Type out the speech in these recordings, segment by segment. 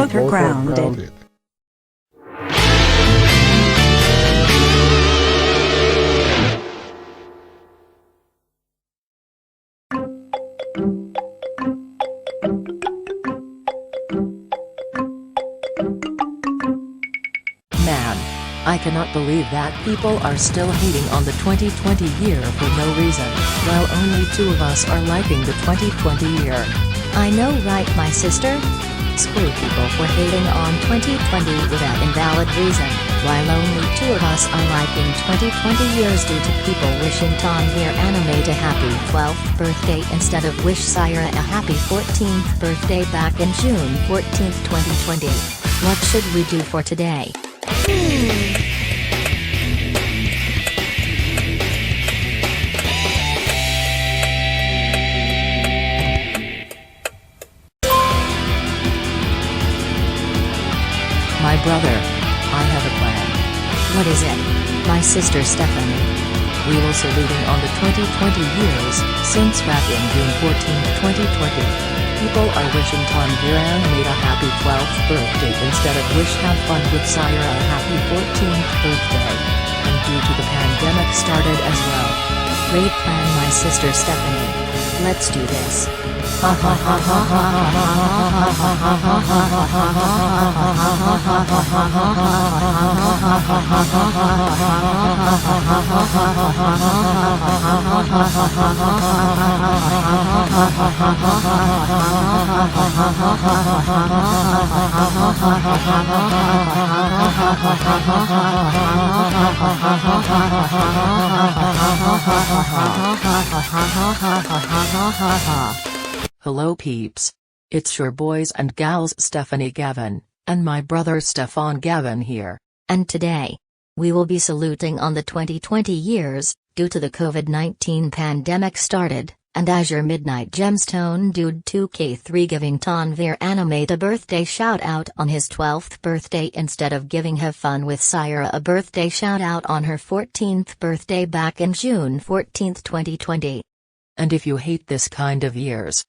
Both are grounded. Man, I cannot believe that people are still hating on the 2020 year for no reason, while only 2 of us are liking the 2020 year. I know, right, my sister? Screw people for hating on 2020 without invalid reason, while only 2 of us are liking 2020 years due to people wishing Tanvir Animate a happy 12th birthday instead of wish Saira a happy 14th birthday back in June 14th, 2020. What should we do for today? My brother. I have a plan. What is it? My sister Stephanie. We will saluting on the 2020 years, since back in June 14th, 2020. People are wishing Tanvir Animate a happy 12th birthday instead of wish have fun with Saira a happy 14th birthday. And due to the pandemic started as well. Great plan, my sister Stephanie. Let's do this. Hello peeps. It's your boys and gals Stephanie Gavin, and my brother Stefan Gavin here. And today, we will be saluting on the 2020 years, due to the COVID-19 pandemic started, and Azure Midnight Gemstone Dude 2K3 giving Tanvir Animate a birthday shout out on his 12th birthday instead of giving Have Fun with Saira a birthday shout out on her 14th birthday back in June 14th, 2020. And if you hate this kind of years,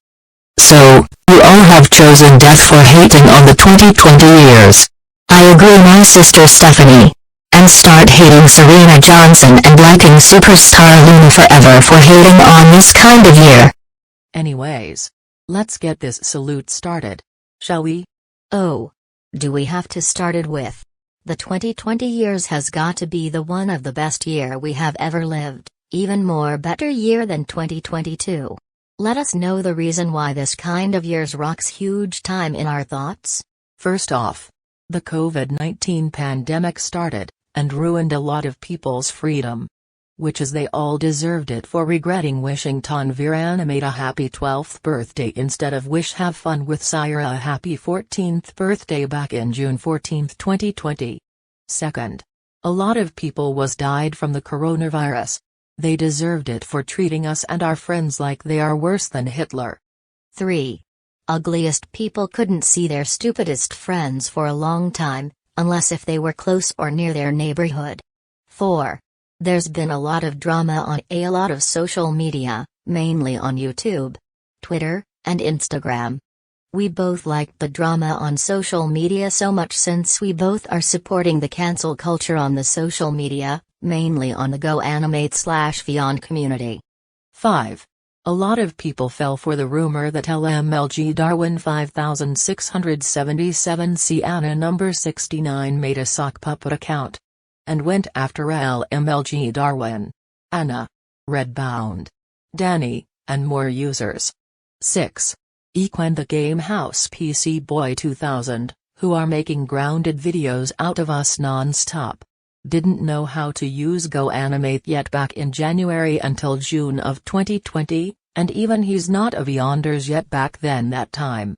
so, you all have chosen death for hating on the 2020 years. I agree, my sister Stephanie. And start hating Serena Johnson and liking superstar Luna forever for hating on this kind of year. Anyways, let's get this salute started, shall we? Oh. Do we have to start it with? The 2020 years has got to be the one of the best year we have ever lived, even more better year than 2022. Let us know the reason why this kind of years rocks huge time in our thoughts. First off, the COVID-19 pandemic started, and ruined a lot of people's freedom. Which is they all deserved it for regretting wishing Tanvir Animate a happy 12th birthday instead of wish Have Fun with Saira a happy 14th birthday back in June 14th, 2020. Second, a lot of people was died from the coronavirus. They deserved it for treating us and our friends like they are worse than Hitler. 3. Ugliest people couldn't see their stupidest friends for a long time, unless if they were close or near their neighborhood. 4. There's been a lot of drama on a lot of social media, mainly on YouTube, Twitter, and Instagram. We both liked the drama on social media so much since we both are supporting the cancel culture on the social media, mainly on the GoAnimate/Vyond community. 5. A lot of people fell for the rumor that LMLG Darwin 5677 Anna number 69 made a sock puppet account. And went after LMLG Darwin, Anna, Redbound, Danny, and more users. 6. Equan the Game House PC Boy 2000, who are making grounded videos out of us non-stop. Didn't know how to use GoAnimate yet back in January until June of 2020, and even he's not a Vyonders yet back then that time.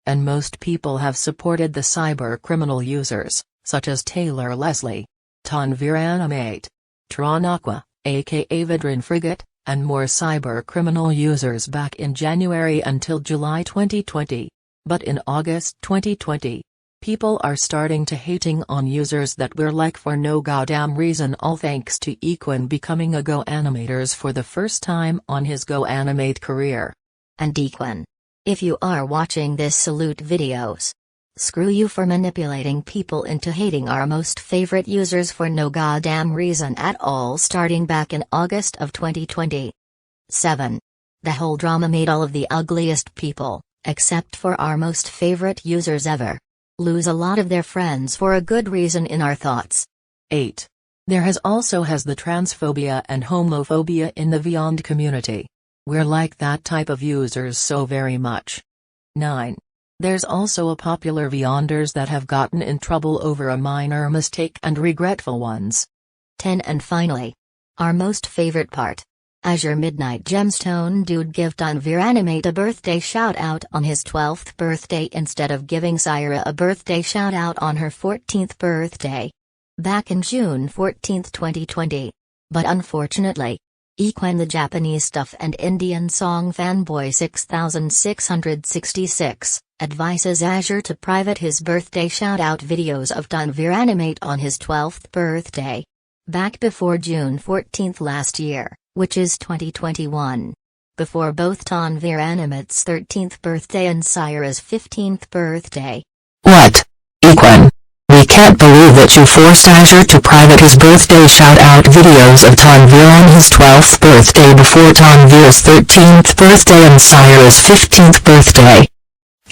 And most people have supported the cyber criminal users, such as Taylor Leslie, Tanvir Animate, Tron Aqua, aka Vidrin Frigate, and more cyber criminal users back in January until July 2020. But in August 2020, people are starting to hating on users that we're like for no goddamn reason, all thanks to Equan becoming a GoAnimators for the first time on his GoAnimate career. And Equan, if you are watching this salute videos, Screw you for manipulating people into hating our most favorite users for no goddamn reason at all, starting back in August of 2020. 7. The whole drama made all of the ugliest people, except for our most favorite users ever, lose a lot of their friends for a good reason in our thoughts. 8. There has the transphobia and homophobia in the Vyond community. We're like that type of users so very much. 9. There's also a popular Vyonders that have gotten in trouble over a minor mistake and regretful ones. 10. And finally, our most favorite part. Azure Midnight Gemstone Dude give Tanvir Animate a birthday shout out on his 12th birthday instead of giving Syra a birthday shout out on her 14th birthday. Back in June 14, 2020. But unfortunately, Equine the Japanese stuff and Indian song fanboy 6666 advises Azure to private his birthday shout-out videos of Tanvir Animate on his 12th birthday. Back before June 14 last year, which is 2021. Before both Tanvir Animate's 13th birthday and Syra's 15th birthday. What? Equine? We can't believe that you forced Azure to private his birthday shout-out videos of Tanvir on his 12th birthday before Tanvir's 13th birthday and Syra's 15th birthday.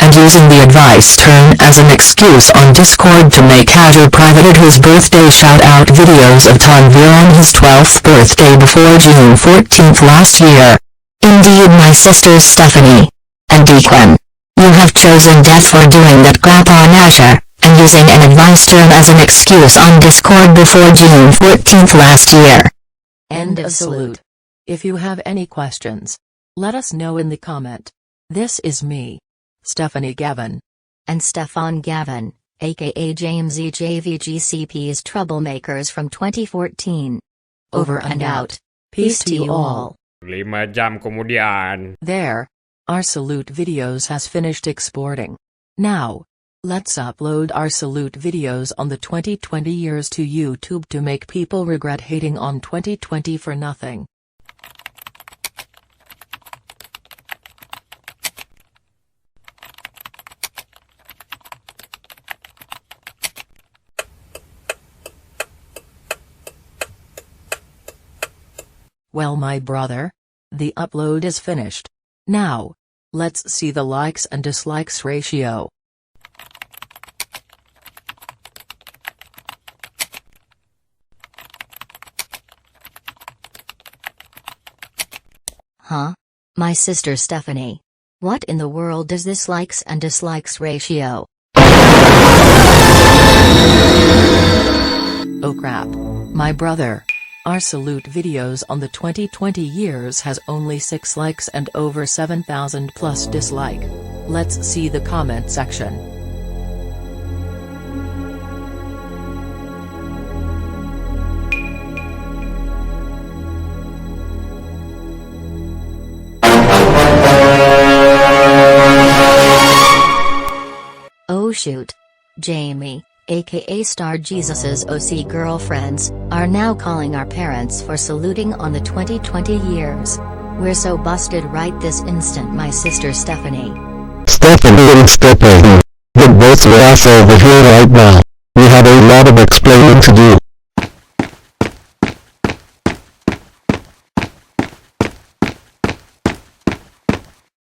And using the advice turn as an excuse on Discord to make Azure privated his birthday shout-out videos of Tanvir on his 12th birthday before June 14 last year. Indeed, my sisters Stephanie and Equine, you have chosen death for doing that crap on Azure, and using an advice term as an excuse on Discord before June 14 last year. End of salute. If you have any questions, let us know in the comment. This is me, Stephanie Gavin. And Stefan Gavin, aka James EJVGCP's Troublemakers from 2014. Over and out. Peace to you all. 5 jam kemudian. There, our salute videos has finished exporting. Now, let's upload our salute videos on the 2020 years to YouTube to make people regret hating on 2020 for nothing. Well, my brother, the upload is finished. Now, let's see the likes and dislikes ratio. Huh? My sister Stephanie. What in the world is this likes and dislikes ratio? Oh crap. My brother. Our salute videos on the 2020 years has only 6 likes and over 7,000 plus dislike. Let's see the comment section. Oh shoot. Jamie, aka Star Jesus's OC girlfriends, are now calling our parents for saluting on the 2020 years. We're so busted right this instant, my sister Stephanie. Stephanie and Stephanie. Get both your ass over here right now. We have a lot of explaining to do.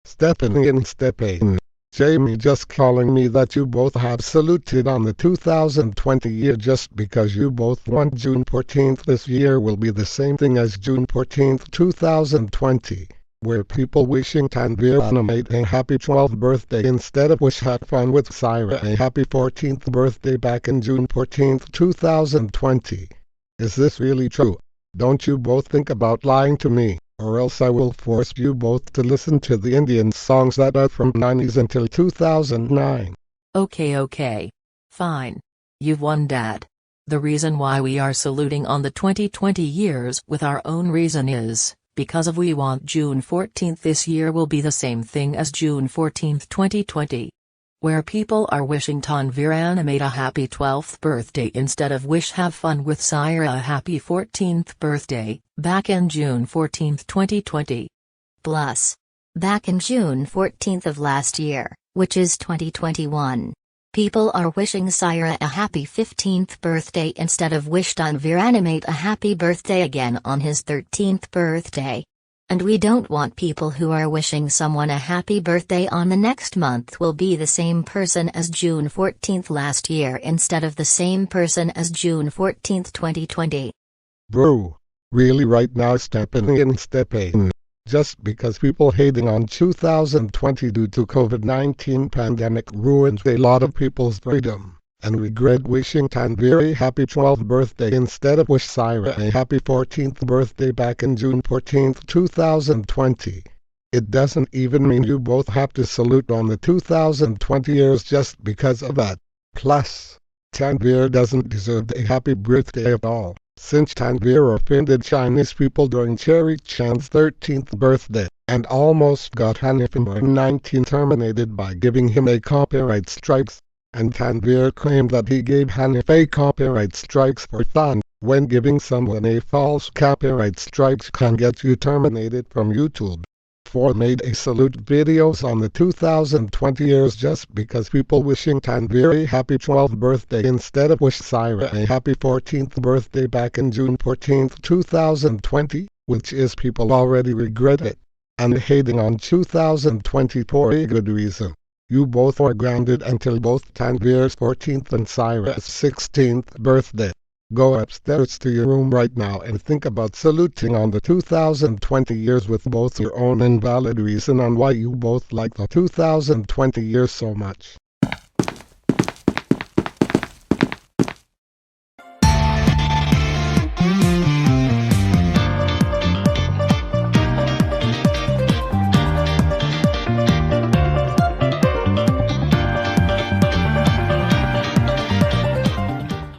Stephanie and Stephanie. Jamie just calling me that you both have saluted on the 2020 year just because you both want June 14th this year will be the same thing as June 14th 2020, where people wishing Tanvir Animate a happy 12th birthday instead of wish had fun with Syra a happy 14th birthday back in June 14th 2020. Is this really true? Don't you both think about lying to me? Or else I will force you both to listen to the Indian songs that are from 90s until 2009. Okay. Fine. You've won, Dad. The reason why we are saluting on the 2020 years with our own reason is, because of we want June 14th this year will be the same thing as June 14th 2020. Where people are wishing Tanvir Animate a happy 12th birthday instead of wish have fun with Syra a happy 14th birthday, back in June 14th 2020. Plus, back in June 14th of last year, which is 2021. People are wishing Syra a happy 15th birthday instead of wish Tanvir animate a happy birthday again on his 13th birthday. And we don't want people who are wishing someone a happy birthday on the next month will be the same person as June 14th last year instead of the same person as June 14th 2020. Bro, really right now stepping in. Just because people hating on 2020 due to COVID-19 pandemic ruined a lot of people's freedom, and regret wishing Tanvir a happy 12th birthday instead of wish Syra a happy 14th birthday back in June 14th, 2020. It doesn't even mean you both have to salute on the 2020 years just because of that. Plus, Tanvir doesn't deserve a happy birthday at all, since Tanvir offended Chinese people during Cherry Chan's 13th birthday, and almost got Hanifa 19 terminated by giving him a copyright strikes, and Tanvir claimed that he gave Hanifa copyright strikes for fun, when giving someone a false copyright strikes can get you terminated from YouTube. 4 made a salute videos on the 2020 years just because people wishing Tanvir a happy 12th birthday instead of wish Syra a happy 14th birthday back in June 14th, 2020, which is people already regret it, and hating on 2020 for a good reason. You both are grounded until both Tanvir's 14th and Syra's 16th birthday. Go upstairs to your room right now and think about saluting on the 2020 years with both your own and valid reason on why you both like the 2020 years so much.